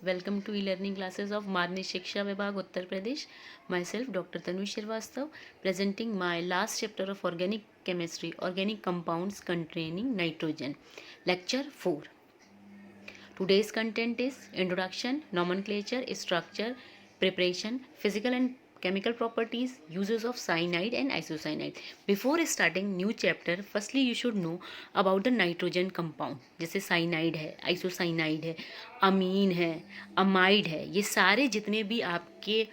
Welcome to e-learning classes of Madhni Shiksha Vibhag Uttar Pradesh. Myself Dr. Tanu Shrivastava presenting my last chapter of organic chemistry, organic compounds containing nitrogen. Lecture 4. Today's content is introduction, nomenclature, structure, preparation, physical and chemical properties, uses of cyanide and isocyanide. Before starting new chapter, firstly you should know about the nitrogen compound. जैसे cyanide है, isocyanide है, amine है, amide है, ये सारे जितने भी आपके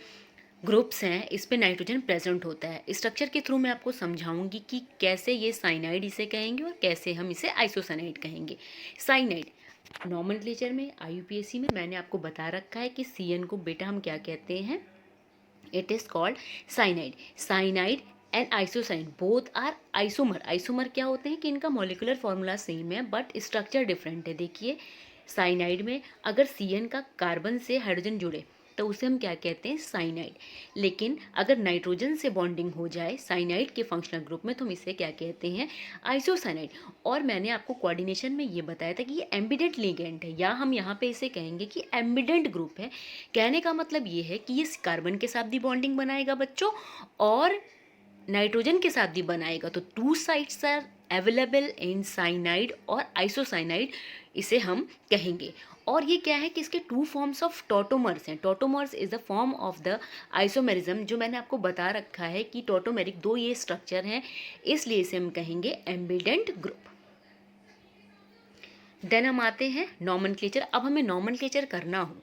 ग्रुप्स हैं इस पे नाइट्रोजन प्रेजेंट होता है. स्ट्रक्चर के थ्रू मैं आपको समझाऊंगी कि कैसे ये साइनाइड इसे कहेंगे और कैसे हम इसे आइसोसाइनाइड कहेंगे. साइनाइड नॉमेनक्लेचर में आईयूपीएससी में मैंने आपको बता रखा है कि सीएन को बेटा हम क्या कहते हैं. It is called cyanide. Cyanide and isocyanide both are isomer. Isomer क्या होते हैं कि इनका मॉलिकुलर फॉर्मूला सेम है बट स्ट्रक्चर डिफरेंट है. देखिए साइनाइड में अगर सीएन का कार्बन से हाइड्रोजन जुड़े तो उसे हम क्या कहते हैं, साइनाइड. लेकिन अगर नाइट्रोजन से बॉन्डिंग हो जाए साइनाइड के फंक्शनल ग्रुप में तो हम इसे क्या कहते हैं, आइसोसाइनाइड. और मैंने आपको कोऑर्डिनेशन में ये बताया था कि ये एम्बिडेंट लिगेंड है या हम यहाँ पे इसे कहेंगे कि एम्बिडेंट ग्रुप है. कहने का मतलब ये है कि ये कार्बन के साथ भी बॉन्डिंग बनाएगा बच्चों और नाइट्रोजन के साथ भी बनाएगा. तो two sides are available in cyanide और आइसोसाइनाइड इसे हम कहेंगे. और ये क्या है कि इसके टू फॉर्म्स ऑफ टोटोमर्स हैं. Tautomers is the form of the isomerism जो मैंने आपको बता रखा है कि टोटोमेरिक दो ये स्ट्रक्चर हैं इसलिए इसे हम कहेंगे एम्बिडेंट ग्रुप. देन हम आते हैं नॉमेनक्लेचर. अब हमें नॉमेनक्लेचर करना हो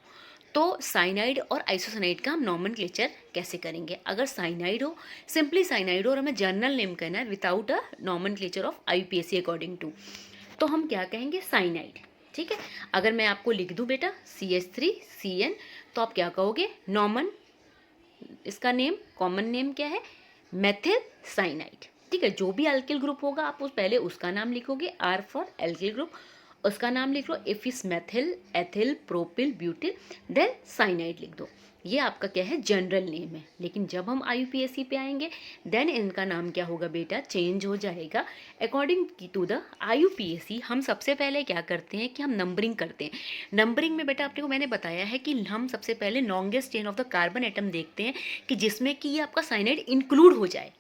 तो साइनाइड और आइसोसाइनाइड का हम नॉमेनक्लेचर कैसे करेंगे. अगर साइनाइड हो सिंपली साइनाइड हो और हमें जर्नल नेम करना है without a nomenclature of IUPSC according to तो हम क्या कहेंगे, साइनाइड. ठीक है. अगर मैं आपको लिख दूं बेटा CH3CN तो आप क्या कहोगे, नॉमन. इसका नेम कॉमन नेम क्या है, मेथिल साइनाइड. ठीक है. जो भी अल्किल ग्रुप होगा आप उस पहले उसका नाम लिखोगे. R फॉर एल्किल ग्रुप उसका नाम लिख लो. If is methyl ethyl propyl butyl then cyanide लिख दो. ये आपका क्या है, जनरल नेम है. लेकिन जब हम आईयूपीएससी पे आएंगे देन इनका नाम क्या होगा बेटा, चेंज हो जाएगा अकॉर्डिंग टू द आईयूपीएससी. हम सबसे पहले क्या करते हैं कि हम नंबरिंग करते हैं. नंबरिंग में बेटा आपने को मैंने बताया है कि हम सबसे पहले longest chain of the carbon atom देखते हैं कि जिसमें कि ये आपका साइनाइड इंक्लूड हो जाए.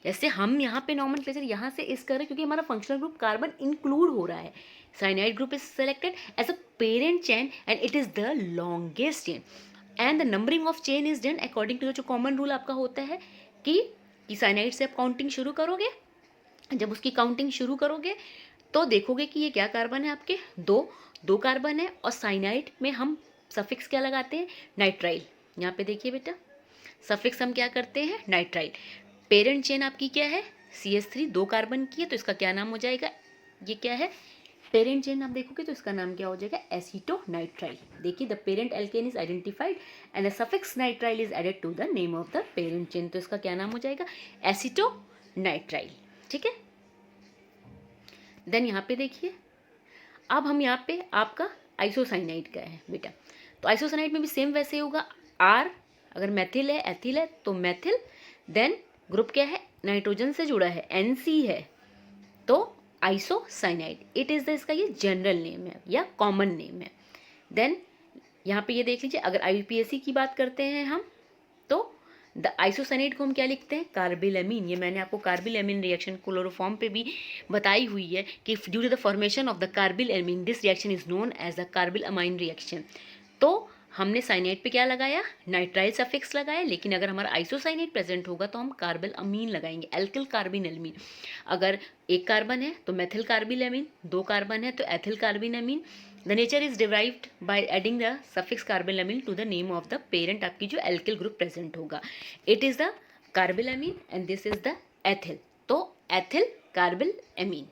जैसे हम यहाँ पे नॉमेनक्लेचर यहाँ से इस कर रहे हैं क्योंकि हमारा फंक्शनल ग्रुप कार्बन इंक्लूड हो रहा है. Cyanide group is selected as a parent chain and it is the longest chain and the numbering of chain is done according to जो कॉमन रूल आपका होता है कि साइनाइड से आप काउंटिंग शुरू करोगे. जब उसकी काउंटिंग शुरू करोगे तो देखोगे कि ये क्या कार्बन है आपके, दो कार्बन है. और साइनाइड में हम सफिक्स क्या लगाते हैं, नाइट्राइल. यहाँ पे देखिए बेटा सफिक्स हम क्या करते हैं, नाइट्राइल. पेरेंट चेन आपकी क्या है, CH3 दो कार्बन की है तो इसका क्या नाम हो जाएगा, ये क्या है पेरेंट चेन. आप देखोगे तो इसका नाम क्या हो जाएगा, एसीटोनाइट्राइल. देखिए the parent alkane is identified and the suffix nitrile is added to the name of the parent chain. तो इसका क्या नाम हो जाएगा, एसीटोनाइट्राइल. ठीक है. देन यहाँ पे देखिए अब हम यहाँ पे आपका आइसोसाइनाइड का है बेटा. तो आइसोसाइनाइड में भी सेम वैसे होगा. R अगर मेथिल है एथिल है तो मेथिल. देन ग्रुप क्या है, नाइट्रोजन से जुड़ा है, NC है तो आइसोसाइनाइड. इट इज़ द इसका ये जनरल नेम है या कॉमन नेम है. देन यहाँ पे ये देख लीजिए अगर आईयूपीएससी की बात करते हैं हम तो द आइसोसाइनाइड को हम क्या लिखते हैं, कार्बिलएमीन. ये मैंने आपको कार्बिलएमीन रिएक्शन क्लोरोफॉर्म पे भी बताई हुई है कि due to the formation of the carbylamine this reaction is known as the carbylamine reaction. तो हमने साइनाइड पे क्या लगाया, नाइट्राइल सफिक्स लगाया. लेकिन अगर हमारा आइसोसाइनाइड प्रेजेंट होगा तो हम कार्बिलअमीन लगाएंगे, एल्किल कार्बिनएमीन. अगर एक कार्बन है तो मेथिल कार्बिलएमीन, दो कार्बन है तो ethyl carbylamine. The nature is derived by adding the suffix carbylamine to the name of the parent आपकी जो एल्किल ग्रुप प्रेजेंट होगा. It is the carbylamine and this is the ethyl. तो ethyl carbylamine.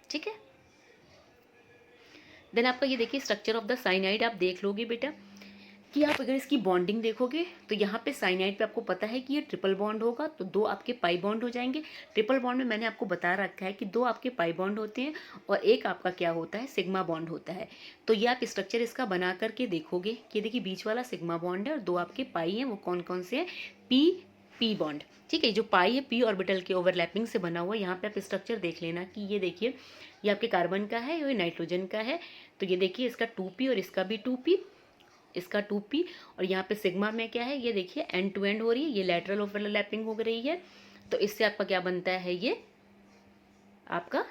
ठीक है. Then आपका ये देखिए structure of the cyanide आप देख लोगे बेटा कि आप अगर इसकी बॉन्डिंग देखोगे तो यहाँ पे साइनाइड पे आपको पता है कि ये ट्रिपल बॉन्ड होगा तो दो आपके पाई बॉन्ड हो जाएंगे. ट्रिपल बॉन्ड में मैंने आपको बता रखा है कि दो आपके पाई बॉन्ड होते हैं और एक आपका क्या होता है, सिग्मा बॉन्ड होता है. तो ये आप स्ट्रक्चर इसका बना करके देखोगे कि देखिए बीच वाला सिग्मा बॉन्ड है और दो आपके पाई हैं. वो कौन कौन से हैं, पी बॉन्ड. ठीक है. जो पाई है पी ऑर्बिटल के ओवरलैपिंग से बना हुआ है. यहाँ पे आप स्ट्रक्चर देख लेना कि ये देखिए ये आपके कार्बन का है, ये नाइट्रोजन का है. तो ये देखिए इसका 2p और इसका भी 2p इसका 2p, और यहाँ पे सिग्मा में क्या है, ये देखिए एंड टू एंड हो रही है, ये लेटरल ओवरलैपिंग हो रही है, तो इससे आपका क्या बनता है, ये आपका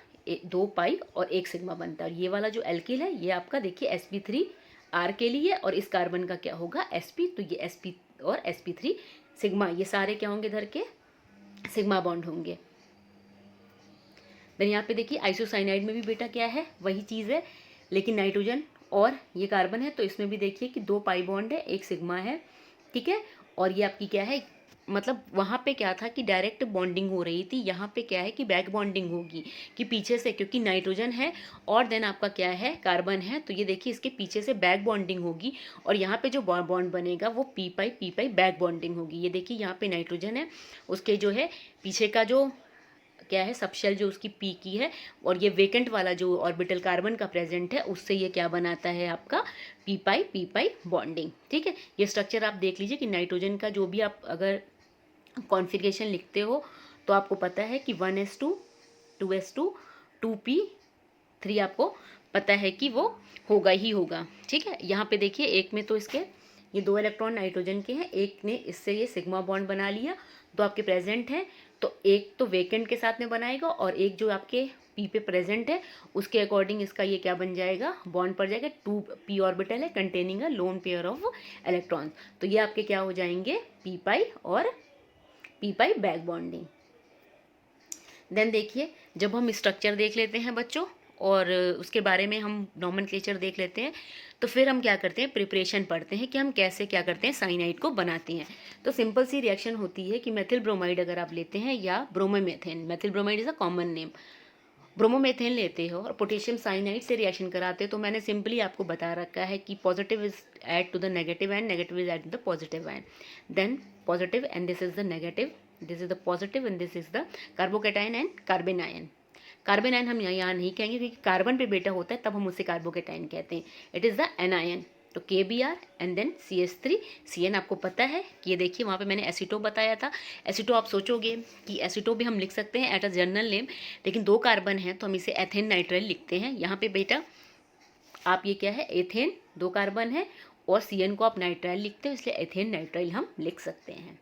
2 पाई और 1 सिग्मा बनता है। और ये वाला जो एल्किल है ये आपका देखिए sp3 r के लिए, और इस कार्बन का क्या होगा sp, तो ये sp और sp3 सिग्मा, ये सारे क्या होंगे इधर के सिग्मा बॉन्ड होंगे। देन यहाँ पे देखिए आइसोसाइनाइड में भी बेटा क्या है, वही चीज़ है, लेकिन नाइट्रोजन और ये कार्बन है, तो इसमें भी देखिए कि 2 पाई बॉन्ड है, 1 सिग्मा है, ठीक है। और ये आपकी क्या है, मतलब वहाँ पे क्या था कि डायरेक्ट बॉन्डिंग हो रही थी, यहाँ पे क्या है कि बैक बॉन्डिंग होगी, कि पीछे से, क्योंकि नाइट्रोजन है और देन आपका क्या है कार्बन है, तो ये देखिए इसके पीछे से बैक बॉन्डिंग होगी, और यहाँ पे जो बॉन्ड बनेगा वो पी पाई बैक बॉन्डिंग होगी। ये देखिए यहाँ पे नाइट्रोजन है, उसके जो है पीछे का जो क्या है सबशेल जो उसकी पी की है, और ये वेकेंट वाला जो ऑर्बिटल कार्बन का प्रेजेंट है उससे ये क्या बनाता है आपका पी पाई बॉन्डिंग, ठीक है। ये स्ट्रक्चर आप देख लीजिए कि नाइट्रोजन का जो भी आप अगर कॉन्फ़िगरेशन लिखते हो तो आपको पता है कि 1s2 2s2 2p3 आपको पता है कि वो होगा ही होगा, ठीक है। यहाँ पे देखिए एक में तो इसके ये 2 इलेक्ट्रॉन नाइट्रोजन के हैं, एक ने इससे ये सिग्मा बॉन्ड बना लिया, तो आपके प्रेजेंट है, तो एक तो वेकेंट के साथ में बनाएगा और एक जो आपके पी पे प्रेजेंट है उसके अकॉर्डिंग इसका ये क्या बन जाएगा, बॉन्ड पड़ जाएगा, 2p ऑर्बिटल है containing a lone pair of electrons, तो ये आपके क्या हो जाएंगे पी पाई और पी पाई बैक बॉन्डिंग। देन देखिए जब हम स्ट्रक्चर देख लेते हैं बच्चों और उसके बारे में हम नॉमेनक्लेचर देख लेते हैं, तो फिर हम क्या करते हैं, प्रिपरेशन पढ़ते हैं कि हम कैसे क्या करते हैं साइनाइड को बनाते हैं। तो सिंपल सी रिएक्शन होती है कि मेथिल ब्रोमाइड अगर आप लेते हैं या bromomethane, methyl bromide is a common name, bromomethane लेते हो और पोटेशियम साइनाइड से रिएक्शन कराते हो, तो मैंने सिंपली आपको बता रखा है कि positive is add to the negative and negative is add to the positive end, then positive and this is the negative, this is the positive and this is the carbocation and carbon ion. Carbon ion हम यहाँ नहीं कहेंगे क्योंकि carbon पे बेटा होता है तब हम उसे कार्बोकेटाइन कहते हैं, इट इज़ द एनायन। तो KBr and then CH3 CN आपको पता है कि ये देखिए वहाँ पे मैंने एसीटो बताया था। एसीटो आप सोचोगे कि एसीटो भी हम लिख सकते हैं एट अ जनरल नेम, लेकिन 2 कार्बन है तो हम इसे एथेन नाइट्राइल लिखते हैं। यहाँ पे बेटा आप ये क्या है एथेन, 2 कार्बन है और CN को आप नाइट्राइल लिखते हो, इसलिए एथेन नाइट्राइल हम लिख सकते हैं।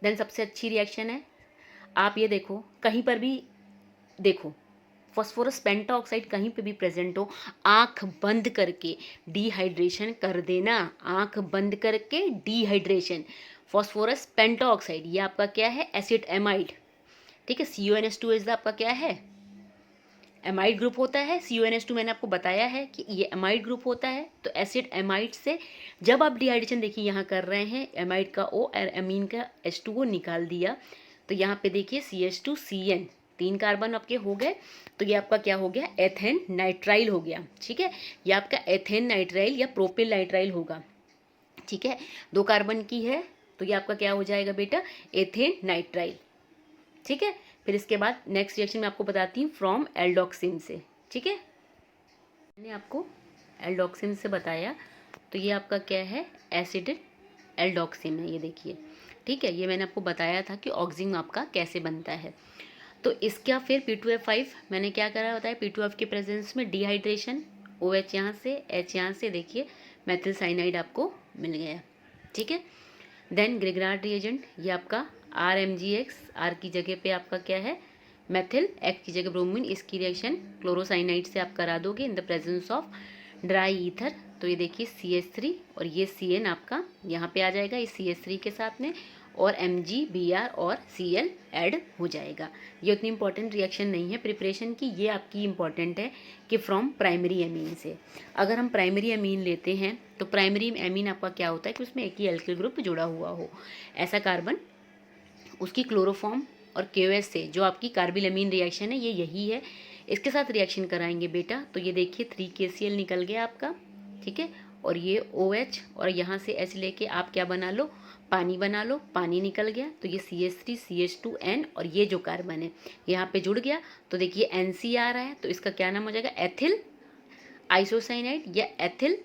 देन सबसे अच्छी रिएक्शन है, आप ये देखो कहीं पर भी देखो फॉस्फोरस पेंटाऑक्साइड कहीं पे भी प्रेजेंट हो, आंख बंद करके डिहाइड्रेशन कर देना, आंख बंद करके डिहाइड्रेशन। फॉस्फोरस पेंटाऑक्साइड ये आपका क्या है एसिड एमाइड, ठीक है। CuNH2 इज आपका क्या है एमाइड ग्रुप होता है। CuNH2 मैंने आपको बताया है कि ये एमाइड ग्रुप होता है, तो एसिड एमाइड से जब आप डिहाइड्रेशन देखिए यहाँ कर रहे हैं, एमाइड का O और एमीन का H2O निकाल दिया, तो यहाँ पे देखिए CH2CN 3 कार्बन आपके हो गए, तो ये आपका क्या हो गया एथेन नाइट्राइल हो गया, ठीक है। ये आपका एथेन नाइट्राइल या प्रोपिल नाइट्राइल होगा, ठीक है। 2 कार्बन की है तो ये आपका क्या हो जाएगा बेटा एथेन नाइट्राइल, ठीक है। फिर इसके बाद नेक्स्ट रिएक्शन मैं आपको बताती हूँ फ्रॉम एल्डोक्सिन से, ठीक है। मैंने आपको एल्डोक्सिन से बताया, तो ये आपका क्या है एसिड एल्डोक्सिन है, ये देखिए, ठीक है। ये मैंने आपको बताया था कि ऑक्सिन आपका कैसे बनता है। तो इसका फिर P2F5 मैंने क्या करा बताया, P2F के प्रेजेंस में डिहाइड्रेशन, OH यहाँ से H यहाँ से देखिए मेथिल साइनाइड आपको मिल गया, ठीक है। देन ग्रिगरार्ड रिएजेंट ये आपका RMgX, R की जगह पे आपका क्या है मेथिल, X की जगह ब्रोमीन, इसकी रिएक्शन क्लोरोसाइनाइड से आप करा दोगे इन the presence of dry ether, तो ये देखिए CH3 और ये CN आपका यहाँ पे आ जाएगा इस CH3 के साथ में, और MgBr और Cl ऐड हो जाएगा। ये उतनी इंपॉर्टेंट रिएक्शन नहीं है प्रिपरेशन की, ये आपकी इंपॉर्टेंट है कि फ्रॉम प्राइमरी एमीन से। अगर हम प्राइमरी एमीन लेते हैं तो प्राइमरी एमीन आपका क्या होता है कि उसमें एक ही एल्किल ग्रुप जुड़ा हुआ हो, ऐसा कार्बन उसकी क्लोरोफॉर्म और KOH से जो आपकी कार्बिलएमीन रिएक्शन है ये यही है, इसके साथ रिएक्शन कराएंगे बेटा, तो ये देखिए 3KCl निकल गया आपका, ठीक है। और ये OH और यहाँ से H लेके आप क्या बना लो पानी बना लो, पानी निकल गया, तो ये CH3 CH2N और ये जो कार्बन है यहाँ पे जुड़ गया, तो देखिए NC आ रहा है, तो इसका क्या नाम हो जाएगा एथिल आइसोसाइनाइड या ethyl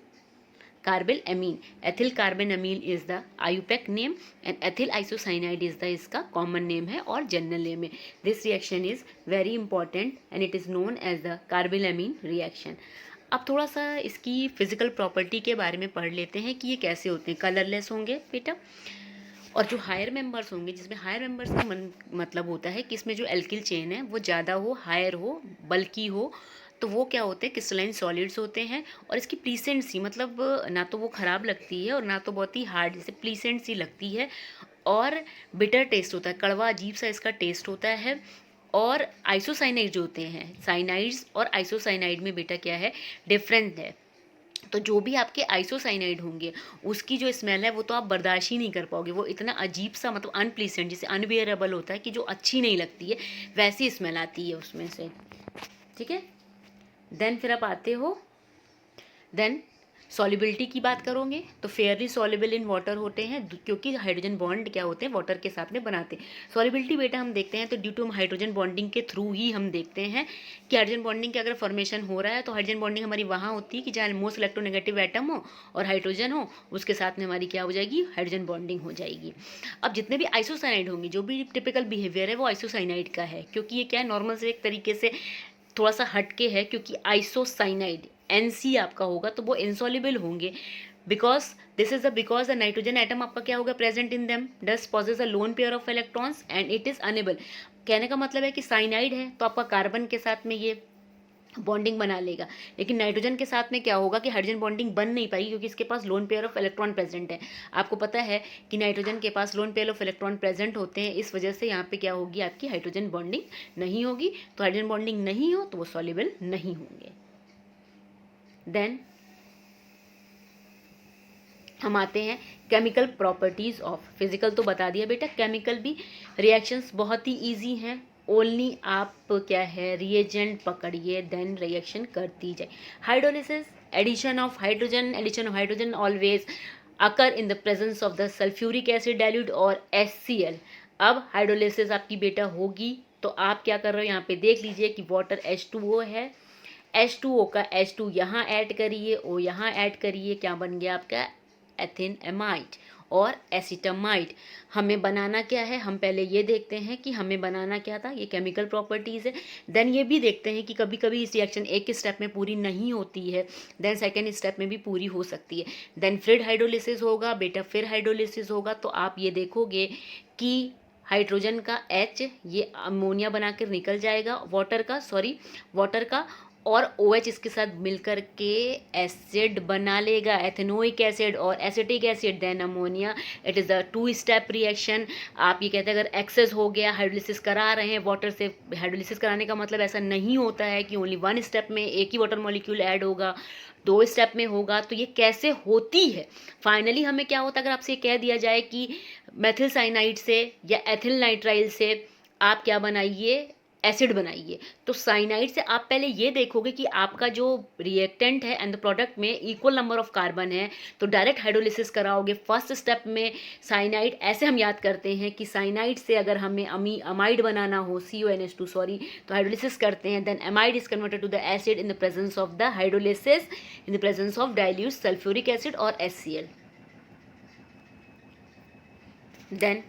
carbylamine. Ethyl carbon amine is the IUPAC name and ethyl isocyanide is the इसका कॉमन नेम है और जनरल नेम है। This reaction is very important and it is known as the carbylamine reaction. अब थोड़ा सा इसकी physical property के बारे में पढ़ लेते हैं कि ये कैसे होते हैं। कलरलेस होंगे बेटा, और जो हायर मेंबर्स होंगे, जिसमें हायर मेंबर्स का मतलब होता है कि इसमें जो एल्किल चेन है वो ज़्यादा हो, हायर हो, बल्कि हो, तो वो क्या होते हैं, क्रिस्टलाइन सॉलिड्स होते हैं। और इसकी प्लीसेंट सी, मतलब ना तो वो ख़राब लगती है और ना तो बहुत ही हार्ड, जैसे प्लीसेंट सी लगती है। और बिटर टेस्ट होता है, कड़वा अजीब सा इसका टेस्ट होता है। और आइसोसाइनाइड जो होते हैं, साइनाइड्स और आइसोसाइनाइड में बेटा क्या है, डिफरेंस है। तो जो भी आपके आइसोसाइनाइड होंगे उसकी जो स्मेल है वो तो आप बर्दाश्त ही नहीं कर पाओगे, वो इतना अजीब सा, मतलब अनप्लीसेंट, जैसे अनबियरेबल होता है कि जो अच्छी नहीं लगती है, वैसी स्मेल आती है उसमें से। ठीक है, देन फिर आप आते हो, देन सॉलिबिलिटी की बात करोगे तो फेयरली सॉल्युबल इन वाटर होते हैं, क्योंकि हाइड्रोजन बॉन्ड क्या होते हैं, वाटर के साथ में बनाते हैं। सॉलिबिलिटी बेटा हम देखते हैं तो ड्यू टू हाइड्रोजन बॉन्डिंग के थ्रू ही हम देखते हैं कि हाइड्रोजन बॉन्डिंग के अगर फॉर्मेशन हो रहा है तो हाइड्रोजन बॉन्डिंग हमारी वहाँ होती है कि जहाँ मोस्ट इलेक्ट्रोनेगेटिव एटम हो और हाइड्रोजन हो, उसके साथ में हमारी क्या हो जाएगी, हाइड्रोजन बॉन्डिंग हो जाएगी। अब जितने भी आइसोसाइनाइड होंगे, जो भी टिपिकल बिहेवियर है वो आइसोसाइनाइड का है, क्योंकि ये क्या है, नॉर्मल से एक तरीके से थोड़ा सा हटके है, क्योंकि आइसोसाइनाइड NC आपका होगा तो वो इनसॉल्युबल होंगे, because this is the because the nitrogen atom आपका क्या होगा, present in them does possess a lone pair of electrons and it is unable. कहने का मतलब है कि साइनाइड है तो आपका कार्बन के साथ में ये बॉन्डिंग बना लेगा, लेकिन नाइट्रोजन के साथ में क्या होगा कि हाइड्रोजन बॉन्डिंग बन नहीं पाएगी, क्योंकि इसके पास lone pair of electron present है। आपको पता है कि नाइट्रोजन के पास lone pair of electron present होते हैं, इस वजह से यहाँ पे क्या होगी, आपकी हाइड्रोजन बॉन्डिंग नहीं होगी। तो हाइड्रोजन बॉन्डिंग नहीं हो तो वो सॉल्युबल नहीं होंगे। देन हम आते हैं केमिकल प्रॉपर्टीज ऑफ, फिजिकल तो बता दिया बेटा, केमिकल भी रिएक्शंस बहुत ही इजी हैं, ओनली आप क्या है, रिएजेंट पकड़िए, देन रिएक्शन करती जाए। Hydrolysis, addition of hydrogen always occur in the presence of the sulphuric acid dilute और HCl। अब हाइड्रोलिसिस आपकी बेटा होगी तो आप क्या कर रहे हो, यहाँ पे देख लीजिए कि वाटर H2O है, H2O का H2 यहाँ ऐड करिए, O यहाँ ऐड करिए, क्या बन गया आपका, एथिनएमाइड और एसिटामाइड। हमें बनाना क्या है, हम पहले ये देखते हैं कि हमें बनाना क्या था, ये केमिकल प्रॉपर्टीज़ है। देन ये भी देखते हैं कि कभी कभी इस रिएक्शन एक स्टेप में पूरी नहीं होती है, देन सेकेंड स्टेप में भी पूरी हो सकती है। देन फिर हाइड्रोलिसिस होगा बेटा, फिर हाइड्रोलिसिस होगा तो आप ये देखोगे कि हाइड्रोजन का H ये अमोनिया बनाकर निकल जाएगा, वाटर का, और OH इसके साथ मिलकर के एसिड बना लेगा, एथेनोइक एसिड और acetic acid, then ammonia. It is a 2 step reaction. आप ये कहते हैं अगर एक्सेस हो गया, हाइड्रोलिसिस करा रहे हैं वाटर से, हाइड्रोलिसिस कराने का मतलब ऐसा नहीं होता है कि ओनली 1 स्टेप में एक ही वाटर मॉलिक्यूल ऐड होगा, 2 स्टेप में होगा। तो ये कैसे होती है, फाइनली हमें क्या होता है, अगर आपसे कह दिया जाए कि मेथिल साइनाइड से या एथिल नाइट्राइल से आप क्या बनाइए, एसिड बनाइए, तो साइनाइड से आप पहले ये देखोगे कि आपका जो रिएक्टेंट है एंड द प्रोडक्ट में इक्वल नंबर ऑफ कार्बन है, तो डायरेक्ट हाइड्रोलिसिस कराओगे फर्स्ट स्टेप में साइनाइड। ऐसे हम याद करते हैं कि साइनाइड से अगर हमें अमाइड बनाना हो, CONH2 सॉरी, तो हाइड्रोलिसिस करते हैं, then amide is converted to the acid in the presence of the hydrolysis, in the presence of dilute sulphuric acid और HCl। देन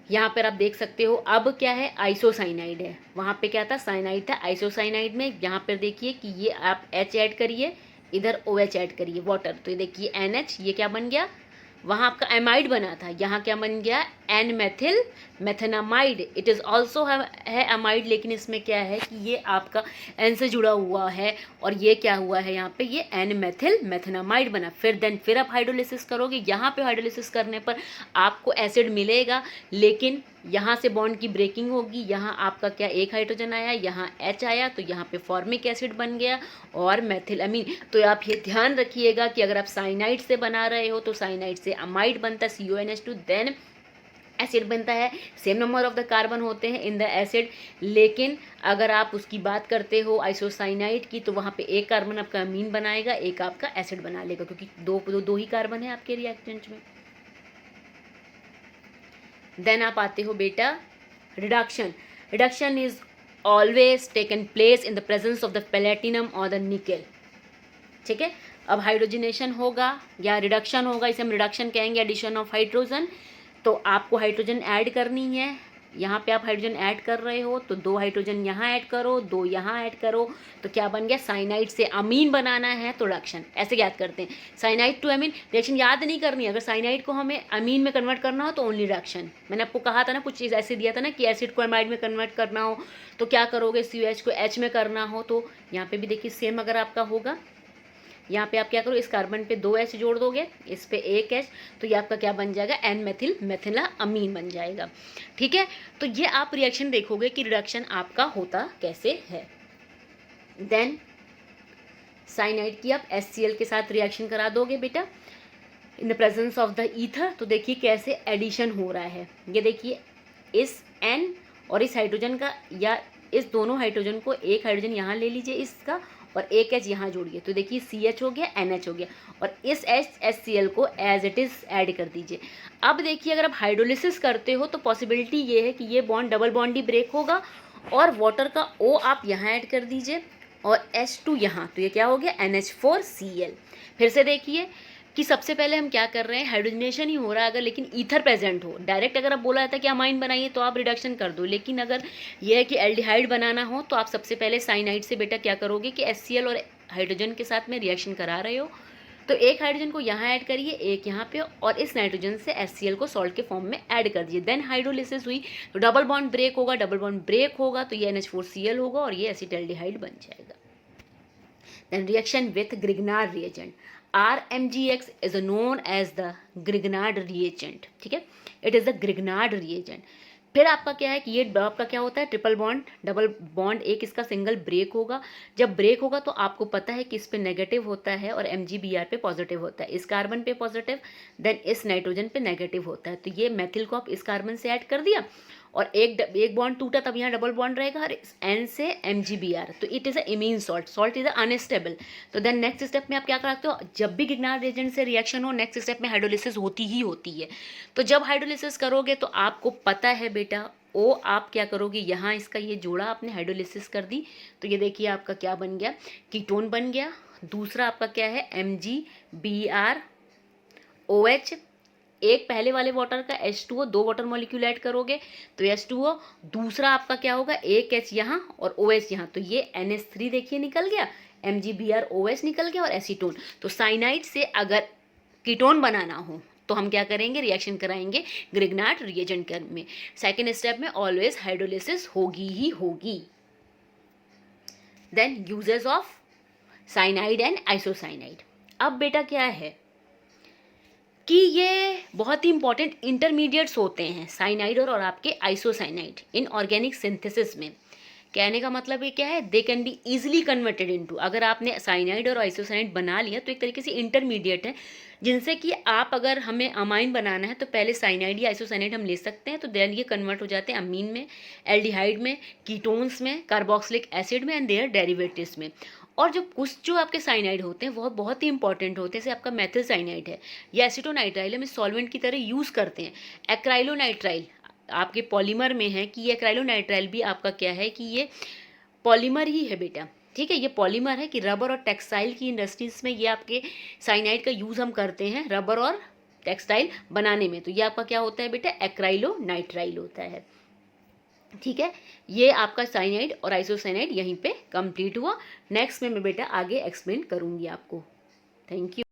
यहाँ पर आप देख सकते हो अब क्या है, आइसोसाइनाइड है, वहाँ पे क्या था, साइनाइड था। आइसोसाइनाइड में यहाँ पर देखिए कि ये आप H ऐड करिए, इधर OH ऐड करिए, वाटर, तो ये देखिए NH, ये क्या बन गया, वहाँ आपका एमाइड बना था, यहाँ क्या बन गया, N methyl methanamide. It is also है अमाइड, लेकिन इसमें क्या है कि ये आपका एन से जुड़ा हुआ है, और ये क्या हुआ है यहाँ पे, ये एन मेथिल मेथेनामाइड बना। फिर आप हाइड्रोलिसिस करोगे, यहाँ पे हाइड्रोलिसिस करने पर आपको एसिड मिलेगा, लेकिन यहाँ से बॉन्ड की ब्रेकिंग होगी, यहाँ आपका क्या, एक हाइड्रोजन आया, यहाँ H आया, तो यहाँ पे फॉर्मिक एसिड बन गया और मेथिलामीन। तो आप ये ध्यान रखिएगा कि अगर आप साइनाइड से बना रहे हो तो साइनाइड से अमाइड बनता है, CONH2, देन एसिड बनता है, same number of the carbon होते हैं इन द एसिड। लेकिन अगर आप उसकी बात करते हो आइसोसाइनाइड की, तो वहाँ पे एक कार्बन आपका अमीन बनाएगा, एक आपका एसिड बना लेगा, क्योंकि दो ही कार्बन है आपके रिएक्टेंट में। देन आप आते हो बेटा reduction is always taken place in the presence of the platinum और द निकेल। ठीक है, अब हाइड्रोजनेशन होगा या रिडक्शन होगा, इसे हम रिडक्शन कहेंगे, एडिशन ऑफ हाइड्रोजन। तो आपको हाइड्रोजन ऐड करनी है, यहाँ पे आप हाइड्रोजन ऐड कर रहे हो तो 2 हाइड्रोजन यहाँ ऐड करो, 2 यहाँ ऐड करो, तो क्या बन गया, साइनाइड से अमीन बनाना है तो रिडक्शन। ऐसे याद करते हैं, साइनाइड टू अमीन, रिएक्शन याद नहीं करनी। अगर साइनाइड को हमें अमीन में कन्वर्ट करना हो तो ओनली रिडक्शन। मैंने आपको कहा था ना, कुछ चीज़ ऐसे दिया था ना कि एसिड को एमाइड में कन्वर्ट करना हो तो क्या करोगे, COH को H में करना हो, तो यहाँ पे भी देखिए सेम अगर आपका होगा, यहाँ पे आप क्या करो, इस कार्बन पे 2 H जोड़ दोगे, इस पे 1 H, तो ये आपका क्या बन जाएगा, एन मेथिल मेथिला अमीन बन जाएगा। ठीक है, तो ये आप रिएक्शन देखोगे कि रिडक्शन आपका होता कैसे है। देन साइनाइड की आप HCl के साथ रिएक्शन करा दोगे बेटा इन the presence of the ether, तो देखिए कैसे एडिशन हो रहा है। ये देखिए इस N और इस हाइड्रोजन का, या इस दोनों हाइड्रोजन को, एक हाइड्रोजन यहाँ ले लीजिए इसका और एक H यहाँ जोड़िए, तो देखिए CH हो गया, NH हो गया, और इस HCl को एज इट इज़ ऐड कर दीजिए। अब देखिए अगर आप हाइड्रोलिसिस करते हो तो पॉसिबिलिटी ये है कि ये बॉन्ड डबल बॉन्ड ही ब्रेक होगा और वाटर का O आप यहाँ ऐड कर दीजिए और H2 यहाँ, तो ये क्या हो गया, NH4Cl। फिर से देखिए कि सबसे पहले हम क्या कर रहे हैं, हाइड्रोजनेशन ही हो रहा है अगर, लेकिन ईथर प्रेजेंट हो, डायरेक्ट अगर आप बोला जाता है कि अमाइन बनाइए तो आप रिडक्शन कर दो, लेकिन अगर यह है कि एल्डिहाइड बनाना हो तो आप सबसे पहले साइनाइड से बेटा क्या करोगे कि HCl और हाइड्रोजन के साथ में रिएक्शन करा रहे हो, तो एक हाइड्रोजन को यहाँ ऐड करिए, एक यहाँ पे, और इस नाइट्रोजन से HCl को सॉल्ट के फॉर्म में ऐड कर दीजिए। देन हाइड्रोलिसिस हुई तो डबल बॉन्ड ब्रेक होगा, डबल बॉन्ड ब्रेक होगा तो ये NH4Cl होगा और ये एसिटाल्डिहाइड बन जाएगा। Then reaction with Grignard reagent. RMGX is known as the Grignard reagent. ठीक है, it is the Grignard reagent. फिर आपका क्या है कि ये आपका क्या होता है, ट्रिपल बॉन्ड डबल बॉन्ड, एक इसका सिंगल ब्रेक होगा। जब ब्रेक होगा तो आपको पता है कि इस पे नेगेटिव होता है और MgBr पे पॉजिटिव होता है, इस कार्बन पे पॉजिटिव, देन इस नाइट्रोजन पे नेगेटिव होता है, तो ये मेथिल को आप इस कार्बन से ऐड कर दिया और एक बॉन्ड टूटा, तब यहाँ डबल बॉन्ड रहेगा और N से MgBr, तो it is a imine salt, salt is unstable. तो देन नेक्स्ट स्टेप में आप क्या करते हो, जब भी गिग्नार्ड रिएजेंट से रिएक्शन हो नेक्स्ट स्टेप में हाइड्रोलिसिस होती ही होती है। तो जब हाइड्रोलिसिस करोगे तो आपको पता है बेटा ओ आप क्या करोगे, यहाँ इसका ये जोड़ा आपने हाइड्रोलिसिस कर दी, तो ये देखिए आपका क्या बन गया, कीटोन बन गया। दूसरा आपका क्या है, MgBrOH, एक पहले वाले वाटर का H2O, 2 वाटर मॉलिक्यूल ऐड करोगे तो H2O, दूसरा आपका क्या होगा, एक H यहाँ और OH यहाँ, तो ये NH3 देखिए निकल गया, MgBrOH निकल गया और एसीटोन। तो साइनाइड से अगर कीटोन बनाना हो तो हम क्या करेंगे, रिएक्शन कराएंगे ग्रिग्नार्ड रिएजेंट में। सेकेंड स्टेप में ऑलवेज हाइड्रोलिसिस होगी ही होगी। Then uses of cyanide and isocyanide. अब बेटा क्या है कि ये बहुत ही इंपॉर्टेंट इंटरमीडिएट्स होते हैं साइनाइड और आपके आइसोसाइनाइड इन ऑर्गेनिक सिंथेसिस में। कहने का मतलब ये क्या है, they can be easily converted into, अगर आपने साइनाइड और आइसोसाइनाइड बना लिया तो एक तरीके से इंटरमीडिएट है, जिनसे कि आप अगर हमें अमाइन बनाना है तो पहले साइनाइड या आइसोसाइनाइड हम ले सकते हैं, तो देन ये कन्वर्ट हो जाते हैं अमीन में, एल्डिहाइड में, कीटोन्स में, कार्बोक्सिलिक एसिड में एंड देयर डेरिवेटिव्स में। और जो कुछ जो आपके साइनाइड होते हैं वो बहुत ही इंपॉर्टेंट होते हैं, जैसे आपका मेथिल साइनाइड है या एसिटोनाइट्राइल, हम इस सॉल्वेंट की तरह यूज़ करते हैं। एक्राइलोनाइट्राइल आपके पॉलीमर में है कि ये एक्राइलोनाइट्राइल भी आपका क्या है कि ये पॉलीमर ही है बेटा, ठीक है, ये पॉलीमर है कि रबर और टेक्सटाइल की इंडस्ट्रीज में ये आपके साइनाइड का यूज़ हम करते हैं रबर और टेक्सटाइल बनाने में, तो ये आपका क्या होता है बेटा, एक्राइलोनाइट्राइल होता है। ठीक है, ये आपका साइनाइड और आइसोसाइनाइड यहीं पे कंप्लीट हुआ। नेक्स्ट में मैं बेटा आगे एक्सप्लेन करूँगी आपको। Thank you.